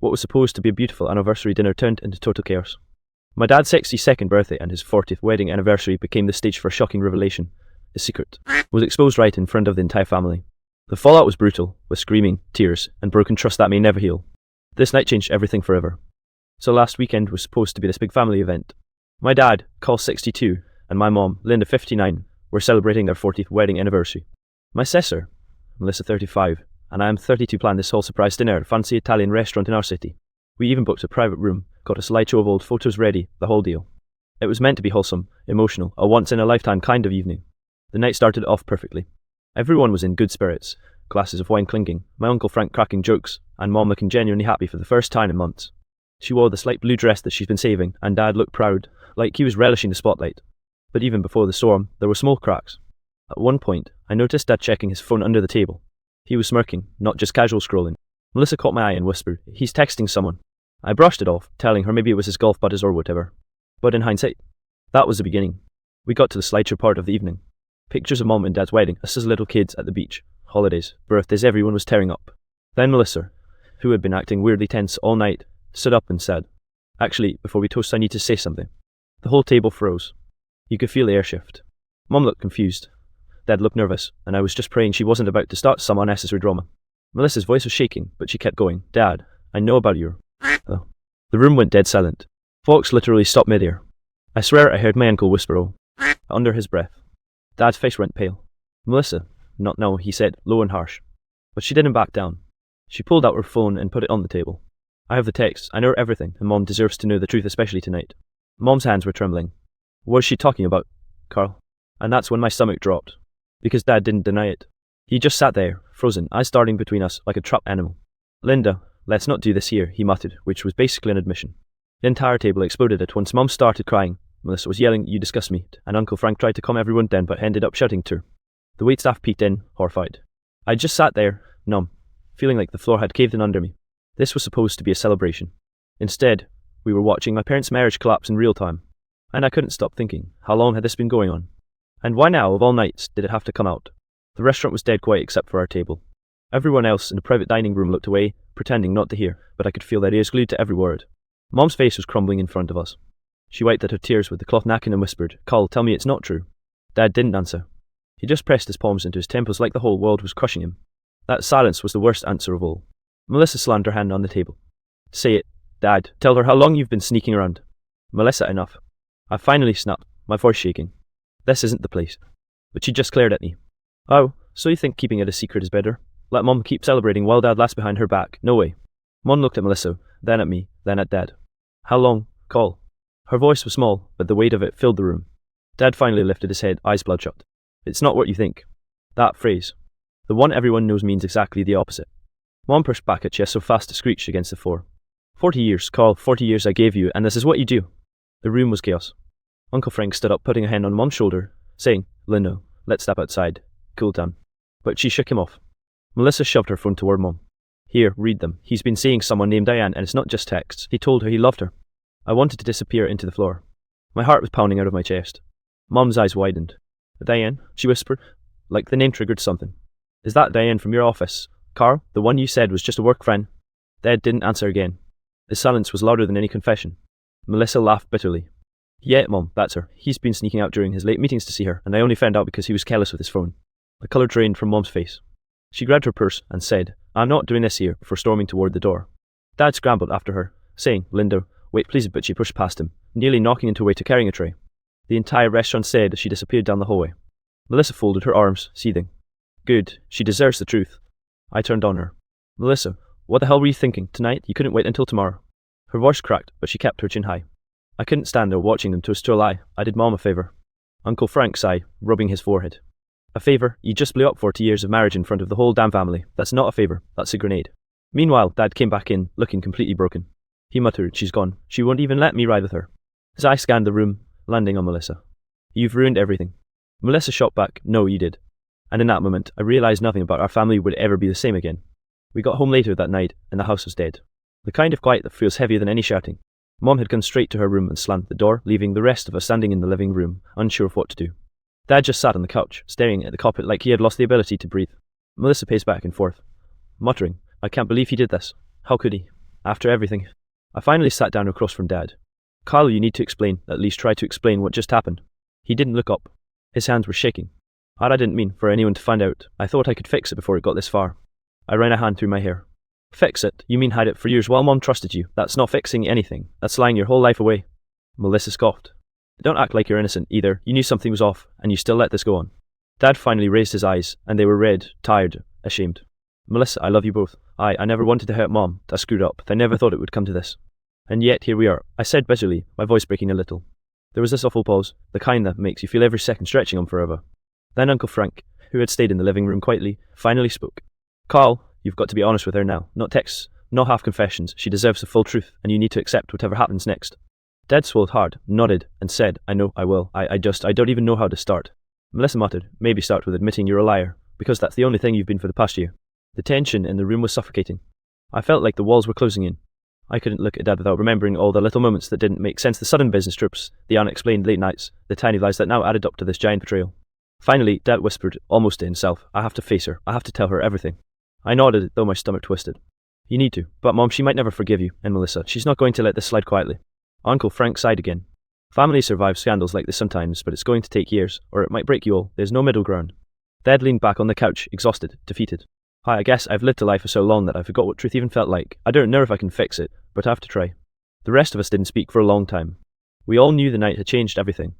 What was supposed to be a beautiful anniversary dinner turned into total chaos. My dad's 62nd birthday and his 40th wedding anniversary became the stage for a shocking revelation. His secret was exposed right in front of the entire family. The fallout was brutal, with screaming, tears, and broken trust that may never heal. This night changed everything forever. So last weekend was supposed to be this big family event. My dad, Carl 62, and my mom, Linda 59, were celebrating their 40th wedding anniversary. My sister, Melissa 35, and I am 32 planned this whole surprise dinner at a fancy Italian restaurant in our city. We even booked a private room, got a slideshow of old photos ready, the whole deal. It was meant to be wholesome, emotional, a once-in-a-lifetime kind of evening. The night started off perfectly. Everyone was in good spirits, glasses of wine clinking, my Uncle Frank cracking jokes, and Mom looking genuinely happy for the first time in months. She wore the slight blue dress that she's been saving, and Dad looked proud, like he was relishing the spotlight. But even before the storm, there were small cracks. At one point, I noticed Dad checking his phone under the table. He was smirking, not just casual scrolling. Melissa caught my eye and whispered, "He's texting someone." I brushed it off, telling her maybe it was his golf buddies or whatever. But in hindsight, that was the beginning. We got to the slideshow part of the evening. Pictures of Mom and Dad's wedding, us as little kids at the beach, holidays, birthdays, everyone was tearing up. Then Melissa, who had been acting weirdly tense all night, stood up and said, "Actually, before we toast I need to say something." The whole table froze. You could feel the air shift. Mom looked confused. Dad looked nervous, and I was just praying she wasn't about to start some unnecessary drama. Melissa's voice was shaking, but she kept going. "Dad, I know about your..." Oh. The room went dead silent. Fox literally stopped mid-air. I swear I heard my uncle whisper, "Oh," under his breath. Dad's face went pale. "Melissa, not now," he said, low and harsh. But she didn't back down. She pulled out her phone and put it on the table. "I have the text, I know everything, and Mom deserves to know the truth, especially tonight." Mom's hands were trembling. What was she talking about, Carl? And that's when my stomach dropped. Because Dad didn't deny it. He just sat there, frozen, eyes starting between us like a trapped animal. "Linda, let's not do this here," he muttered, which was basically an admission. The entire table exploded at once. Mom started crying. Melissa was yelling, "You disgust me," and Uncle Frank tried to calm everyone down but ended up shouting to her. The waitstaff peeked in, horrified. I just sat there, numb, feeling like the floor had caved in under me. This was supposed to be a celebration. Instead, we were watching my parents' marriage collapse in real time. And I couldn't stop thinking, how long had this been going on? And why now, of all nights, did it have to come out? The restaurant was dead quiet except for our table. Everyone else in the private dining room looked away, pretending not to hear, but I could feel their ears glued to every word. Mom's face was crumbling in front of us. She wiped at her tears with the cloth napkin and whispered, "Carl, tell me it's not true." Dad didn't answer. He just pressed his palms into his temples like the whole world was crushing him. That silence was the worst answer of all. Melissa slammed her hand on the table. "Say it, Dad. Tell her how long you've been sneaking around." "Melissa, enough." I finally snapped, my voice shaking. "This isn't the place." But she just glared at me. "Oh, so you think keeping it a secret is better? Let Mom keep celebrating while Dad laughs behind her back? No way." Mom looked at Melissa, then at me, then at Dad. "How long, Carl?" Her voice was small, but the weight of it filled the room. Dad finally lifted his head, eyes bloodshot. "It's not what you think." That phrase, the one everyone knows, means exactly the opposite. Mom pushed back her chest so fast it screeched against the floor. 40 years, Carl, 40 years I gave you, and this is what you do." The room was chaos. Uncle Frank stood up, putting a hand on Mom's shoulder, saying, "Linda, let's step outside. Cool down." But she shook him off. Melissa shoved her phone toward Mom. "Here, read them. He's been seeing someone named Diane, and it's not just texts. He told her he loved her." I wanted to disappear into the floor. My heart was pounding out of my chest. Mom's eyes widened. "Diane?" she whispered, like the name triggered something. "Is that Diane from your office, Carl? The one you said was just a work friend?" Dad didn't answer again. The silence was louder than any confession. Melissa laughed bitterly. "Yeah, Mom, that's her. He's been sneaking out during his late meetings to see her, and I only found out because he was careless with his phone." The colour drained from Mom's face. She grabbed her purse and said, "I'm not doing this here," before storming toward the door. Dad scrambled after her, saying, "Linda, wait please," but she pushed past him, nearly knocking into a waiter carrying a tray. The entire restaurant said as she disappeared down the hallway. Melissa folded her arms, seething. "Good, she deserves the truth." I turned on her. "Melissa, what the hell were you thinking? Tonight? You couldn't wait until tomorrow." Her voice cracked, but she kept her chin high. I couldn't stand there watching them toast to a lie. I did Mom a favour. Uncle Frank sighed, rubbing his forehead. "A favour? You just blew up 40 years of marriage in front of the whole damn family. That's not a favour, that's a grenade." Meanwhile, Dad came back in, looking completely broken. He muttered, "She's gone. She won't even let me ride with her." His eye scanned the room, landing on Melissa. "You've ruined everything." Melissa shot back, "No, you did." And in that moment, I realised nothing about our family would ever be the same again. We got home later that night, and the house was dead. The kind of quiet that feels heavier than any shouting. Mom had gone straight to her room and slammed the door, leaving the rest of us standing in the living room, unsure of what to do. Dad just sat on the couch, staring at the carpet like he had lost the ability to breathe. Melissa paced back and forth, muttering, "I can't believe he did this. How could he?" After everything. I finally sat down across from Dad. Carl, you need to explain, at least try to explain what just happened. He didn't look up. His hands were shaking. I didn't mean for anyone to find out. I thought I could fix it before it got this far. I ran a hand through my hair. Fix it? You mean hide it for years while Mom trusted you? That's not fixing anything. That's lying your whole life away. Melissa scoffed. Don't act like you're innocent either. You knew something was off, and you still let this go on. Dad finally raised his eyes, and they were red, tired, ashamed. Melissa, I love you both. I never wanted to hurt Mom. I screwed up. I never thought it would come to this. And yet, here we are, I said bitterly, my voice breaking a little. There was this awful pause, the kind that makes you feel every second stretching on forever. Then Uncle Frank, who had stayed in the living room quietly, finally spoke. Carl, you've got to be honest with her now. Not texts, not half confessions. She deserves the full truth, and you need to accept whatever happens next. Dad swallowed hard, nodded, and said, I know, I will. I don't even know how to start. Melissa muttered, maybe start with admitting you're a liar, because that's the only thing you've been for the past year. The tension in the room was suffocating. I felt like the walls were closing in. I couldn't look at Dad without remembering all the little moments that didn't make sense, the sudden business trips, the unexplained late nights, the tiny lies that now added up to this giant betrayal. Finally, Dad whispered, almost to himself, I have to face her. I have to tell her everything. I nodded, though my stomach twisted. You need to. But Mom, she might never forgive you, and Melissa, she's not going to let this slide quietly. Uncle Frank sighed again. Families survive scandals like this sometimes, but it's going to take years, or it might break you all. There's no middle ground. Dad leaned back on the couch, exhausted, defeated. I guess I've lived a life for so long that I forgot what truth even felt like. I don't know if I can fix it, but I have to try. The rest of us didn't speak for a long time. We all knew the night had changed everything.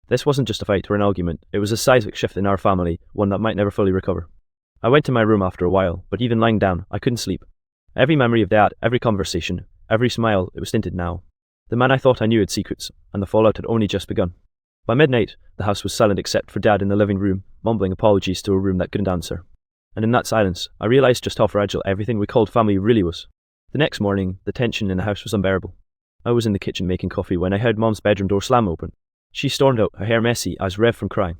This wasn't just a fight or an argument, it was a seismic shift in our family, one that might never fully recover. I went to my room after a while, but even lying down, I couldn't sleep. Every memory of Dad, every conversation, every smile, it was tinted now. The man I thought I knew had secrets, and the fallout had only just begun. By midnight, the house was silent except for Dad in the living room, mumbling apologies to a room that couldn't answer. And in that silence, I realised just how fragile everything we called family really was. The next morning, the tension in the house was unbearable. I was in the kitchen making coffee when I heard Mom's bedroom door slam open. She stormed out, her hair messy, eyes red from crying.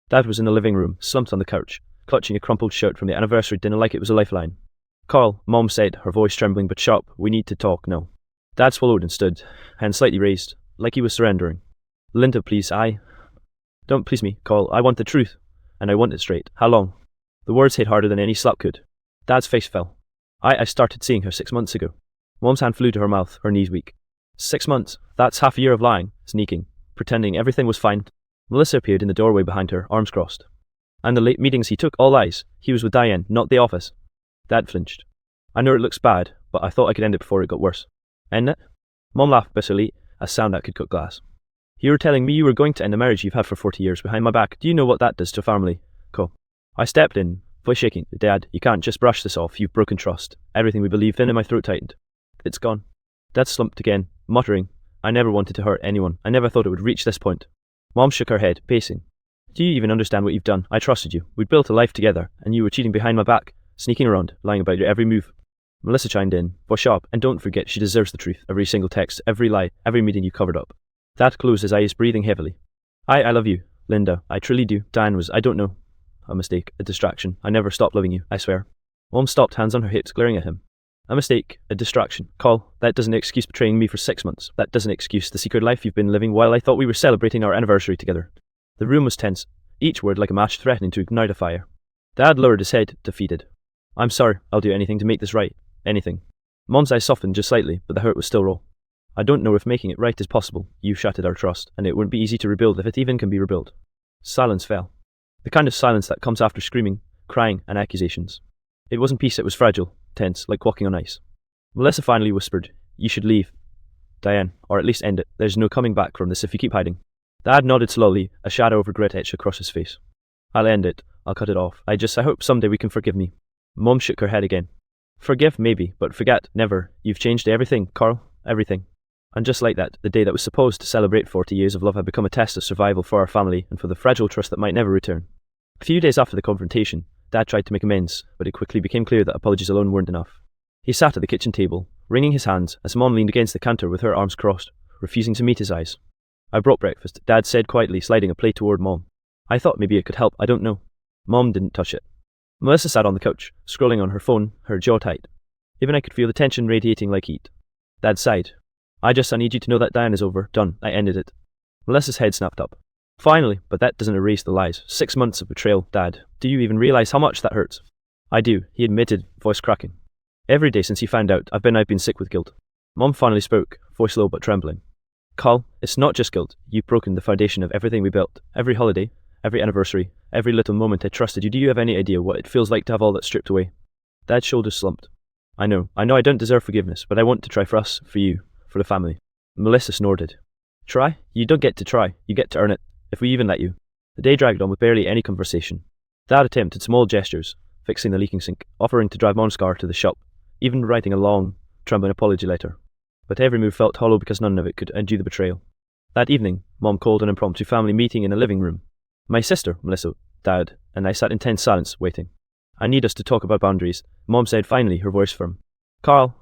Dad was in the living room, slumped on the couch, clutching a crumpled shirt from the anniversary dinner like it was a lifeline. Carl, Mom said, her voice trembling but sharp, we need to talk now. Dad swallowed and stood, hand slightly raised, like he was surrendering. Linda, please, Don't please me, Carl, I want the truth. And I want it straight. How long? The words hit harder than any slap could. Dad's face fell. I started seeing her 6 months ago. Mom's hand flew to her mouth, her knees weak. 6 months, that's half a year of lying, sneaking, pretending everything was fine. Melissa appeared in the doorway behind her, arms crossed. And the late meetings he took, all lies. He was with Diane, not the office. Dad flinched. I know it looks bad, but I thought I could end it before it got worse. End it? Mom laughed bitterly, a sound that could cut glass. You were telling me you were going to end a marriage you've had for 40 years behind my back. Do you know what that does to a family? Co. I stepped in, voice shaking. Dad, you can't just brush this off. You've broken trust. Everything we believed in, and my throat tightened. It's gone. Dad slumped again, muttering, I never wanted to hurt anyone. I never thought it would reach this point. Mom shook her head, pacing. Do you even understand what you've done? I trusted you. We'd built a life together, and you were cheating behind my back, sneaking around, lying about your every move. Melissa chimed in, voice sharp, and don't forget she deserves the truth. Every single text, every lie, every meeting you covered up. Dad closed his eyes, breathing heavily. I love you, Linda. I truly do. Diane was, I don't know. A mistake, a distraction. I never stopped loving you, I swear. Mom stopped, hands on her hips, glaring at him. A mistake, a distraction. Carl, that doesn't excuse betraying me for 6 months. That doesn't excuse the secret life you've been living while I thought we were celebrating our anniversary together. The room was tense, each word like a match threatening to ignite a fire. Dad lowered his head, defeated. I'm sorry, I'll do anything to make this right. Anything. Mom's eyes softened just slightly, but the hurt was still raw. I don't know if making it right is possible. You shattered our trust, and it wouldn't be easy to rebuild if it even can be rebuilt. Silence fell. The kind of silence that comes after screaming, crying, and accusations. It wasn't peace, it was fragile, tense, like walking on ice. Melissa finally whispered, you should leave, Diane, or at least end it. There's no coming back from this if you keep hiding. Dad nodded slowly, a shadow of regret etched across his face. I'll end it. I'll cut it off. I hope someday we can forgive me. Mom shook her head again. Forgive, maybe, but forget, never. You've changed everything, Carl. Everything. And just like that, the day that was supposed to celebrate 40 years of love had become a test of survival for our family and for the fragile trust that might never return. A few days after the confrontation, Dad tried to make amends, but it quickly became clear that apologies alone weren't enough. He sat at the kitchen table, wringing his hands as Mom leaned against the counter with her arms crossed, refusing to meet his eyes. I brought breakfast, Dad said quietly, sliding a plate toward Mom. I thought maybe it could help, I don't know. Mom didn't touch it. Melissa sat on the couch, scrolling on her phone, her jaw tight. Even I could feel the tension radiating like heat. Dad sighed. I need you to know that Diane is over. Done. I ended it. Melissa's head snapped up. Finally, but that doesn't erase the lies. 6 months of betrayal, Dad. Do you even realize how much that hurts? I do, he admitted, voice cracking. Every day since he found out, I've been sick with guilt. Mom finally spoke, voice low but trembling. Carl, it's not just guilt. You've broken the foundation of everything we built. Every holiday, every anniversary, every little moment I trusted you. Do you have any idea what it feels like to have all that stripped away? Dad's shoulders slumped. I know I don't deserve forgiveness, but I want to try for us, for you, for the family. Melissa snorted. Try? You don't get to try. You get to earn it, if we even let you. The day dragged on with barely any conversation. Dad attempted small gestures, fixing the leaking sink, offering to drive Mom's car to the shop, even writing a long, trembling apology letter. But every move felt hollow because none of it could undo the betrayal. That evening, Mom called an impromptu family meeting in the living room. My sister, Melissa, Dad, and I sat in tense silence, waiting. I need us to talk about boundaries, Mom said finally, her voice firm. Carl,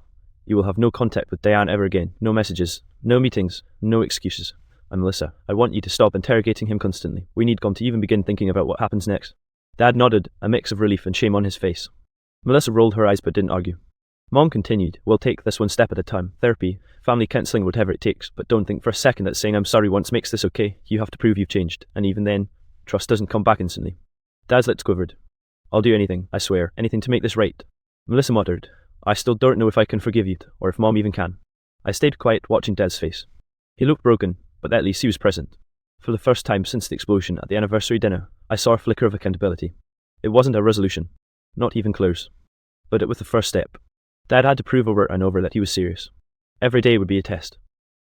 you will have no contact with Diane ever again. No messages, no meetings, no excuses. And Melissa, I want you to stop interrogating him constantly. We need Mom to even begin thinking about what happens next. Dad nodded, a mix of relief and shame on his face. Melissa rolled her eyes but didn't argue. Mom continued, we'll take this one step at a time. Therapy, family counselling, whatever it takes, but don't think for a second that saying I'm sorry once makes this okay. You have to prove you've changed, and even then, trust doesn't come back instantly. Dad's lips quivered. I'll do anything, I swear, anything to make this right. Melissa muttered, I still don't know if I can forgive you, or if Mom even can. I stayed quiet, watching Dad's face. He looked broken, but at least he was present. For the first time since the explosion at the anniversary dinner, I saw a flicker of accountability. It wasn't a resolution, not even close, but it was the first step. Dad had to prove over and over that he was serious. Every day would be a test,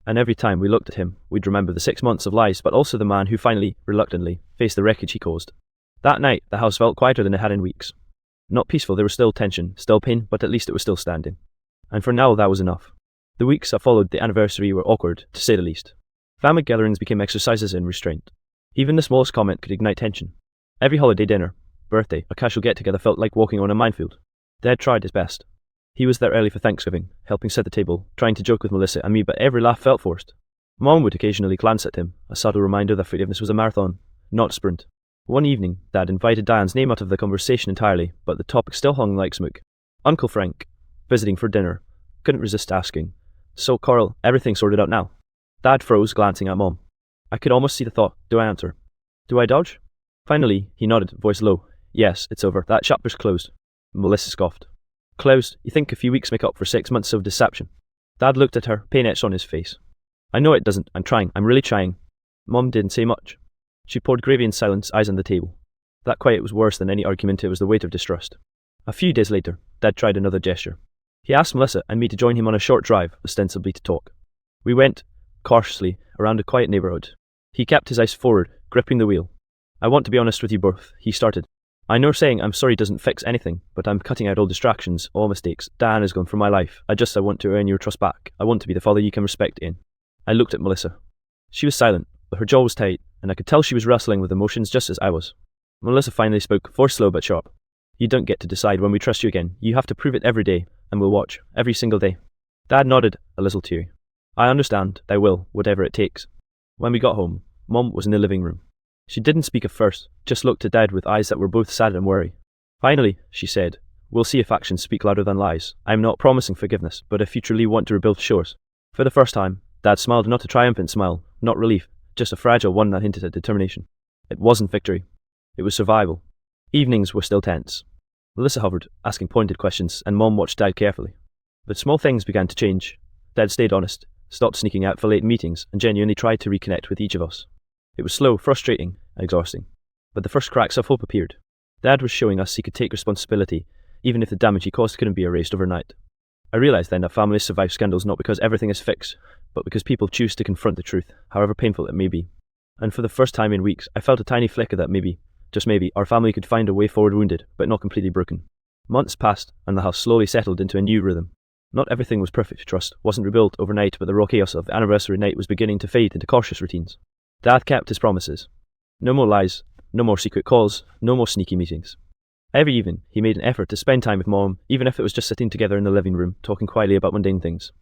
and every time we looked at him, we'd remember the 6 months of lies, but also the man who finally, reluctantly, faced the wreckage he caused. That night, the house felt quieter than it had in weeks. Not peaceful, there was still tension, still pain, but at least it was still standing. And for now, that was enough. The weeks that followed the anniversary were awkward, to say the least. Family gatherings became exercises in restraint. Even the smallest comment could ignite tension. Every holiday dinner, birthday, or casual get-together felt like walking on a minefield. Dad tried his best. He was there early for Thanksgiving, helping set the table, trying to joke with Melissa and me, but every laugh felt forced. Mom would occasionally glance at him, a subtle reminder that forgiveness was a marathon, not a sprint. One evening, Dad invited Diane's name out of the conversation entirely, but the topic still hung like smoke. Uncle Frank, visiting for dinner, couldn't resist asking, So, Carl, everything sorted out now? Dad froze, glancing at Mom. I could almost see the thought, do I answer? Do I dodge? Finally, he nodded, voice low. Yes, it's over. That chapter's closed. Melissa scoffed. Closed? You think a few weeks make up for 6 months of deception? Dad looked at her, pain etched on his face. I know it doesn't. I'm trying. I'm really trying. Mom didn't say much. She poured gravy in silence, eyes on the table. That quiet was worse than any argument. It was the weight of distrust. A few days later, Dad tried another gesture. He asked Melissa and me to join him on a short drive, ostensibly to talk. We went, cautiously, around a quiet neighbourhood. He kept his eyes forward, gripping the wheel. I want to be honest with you both, he started. I know saying I'm sorry doesn't fix anything, but I'm cutting out all distractions, all mistakes. Diane is gone from my life. I want to earn your trust back. I want to be the father you can respect in. I looked at Melissa. She was silent, but her jaw was tight, and I could tell she was wrestling with emotions just as I was. Melissa finally spoke, voice slow but sharp. You don't get to decide when we trust you again. You have to prove it every day, and we'll watch, every single day. Dad nodded, a little teary. I understand. I will, whatever it takes. When we got home, Mom was in the living room. She didn't speak at first, just looked at Dad with eyes that were both sad and worried. Finally, she said, we'll see if actions speak louder than lies. I'm not promising forgiveness, but if you truly want to rebuild shores. For the first time, Dad smiled, not a triumphant smile, not relief, just a fragile one that hinted at determination. It wasn't victory. It was survival. Evenings were still tense. Melissa hovered, asking pointed questions, and Mom watched Dad carefully. But small things began to change. Dad stayed honest, stopped sneaking out for late meetings, and genuinely tried to reconnect with each of us. It was slow, frustrating, and exhausting. But the first cracks of hope appeared. Dad was showing us he could take responsibility, even if the damage he caused couldn't be erased overnight. I realized then that families survive scandals not because everything is fixed, but because people choose to confront the truth, however painful it may be. And for the first time in weeks, I felt a tiny flicker that maybe, just maybe, our family could find a way forward, wounded, but not completely broken. Months passed, and the house slowly settled into a new rhythm. Not everything was perfect. Trust wasn't rebuilt overnight, but the raw chaos of the anniversary night was beginning to fade into cautious routines. Dad kept his promises. No more lies, no more secret calls, no more sneaky meetings. Every evening, he made an effort to spend time with Mom, even if it was just sitting together in the living room, talking quietly about mundane things.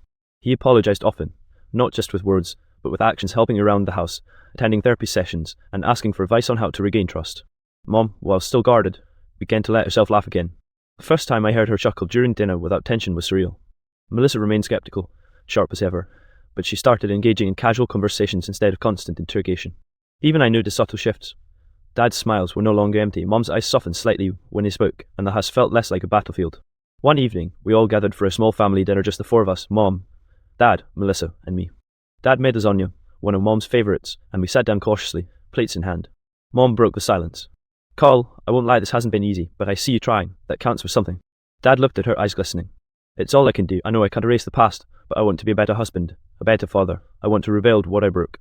He apologized often, not just with words, but with actions, helping around the house, attending therapy sessions, and asking for advice on how to regain trust. Mom, while still guarded, began to let herself laugh again. The first time I heard her chuckle during dinner without tension was surreal. Melissa remained skeptical, sharp as ever, but she started engaging in casual conversations instead of constant interrogation. Even I noticed subtle shifts. Dad's smiles were no longer empty. Mom's eyes softened slightly when he spoke, and the house felt less like a battlefield. One evening, we all gathered for a small family dinner, just the four of us: Mom, Dad, Melissa, and me. Dad made lasagna, one of Mom's favourites, and we sat down cautiously, plates in hand. Mom broke the silence. Carl, I won't lie, this hasn't been easy, but I see you trying. That counts for something. Dad looked at her, eyes glistening. It's all I can do. I know I can't erase the past, but I want to be a better husband, a better father. I want to rebuild what I broke.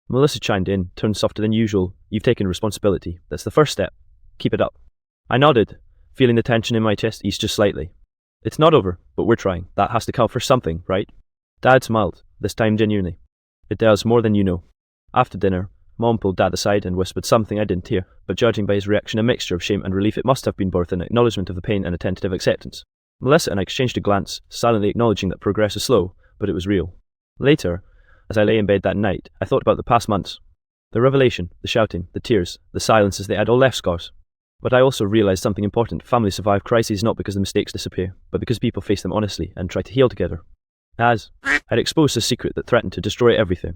Melissa chimed in, turned softer than usual. You've taken responsibility. That's the first step. Keep it up. I nodded, feeling the tension in my chest ease just slightly. It's not over, but we're trying. That has to count for something, right? Dad smiled, this time genuinely. It does, more than you know. After dinner, Mom pulled Dad aside and whispered something I didn't hear, but judging by his reaction, a mixture of shame and relief, it must have been both an acknowledgement of the pain and a tentative acceptance. Melissa and I exchanged a glance, silently acknowledging that progress was slow, but it was real. Later, as I lay in bed that night, I thought about the past months. The revelation, the shouting, the tears, the silences, they had all left scars. But I also realised something important. Families survive crises not because the mistakes disappear, but because people face them honestly and try to heal together. As I'd exposed a secret that threatened to destroy everything,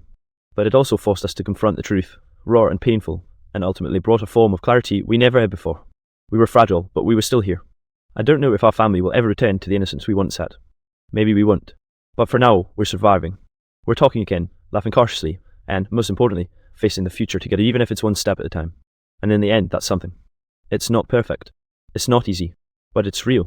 but it also forced us to confront the truth, raw and painful, and ultimately brought a form of clarity we never had before. We were fragile, but we were still here. I don't know if our family will ever return to the innocence we once had. Maybe we won't. But for now, we're surviving. We're talking again, laughing cautiously, and, most importantly, facing the future together, even if it's one step at a time. And in the end, that's something. It's not perfect. It's not easy. But it's real.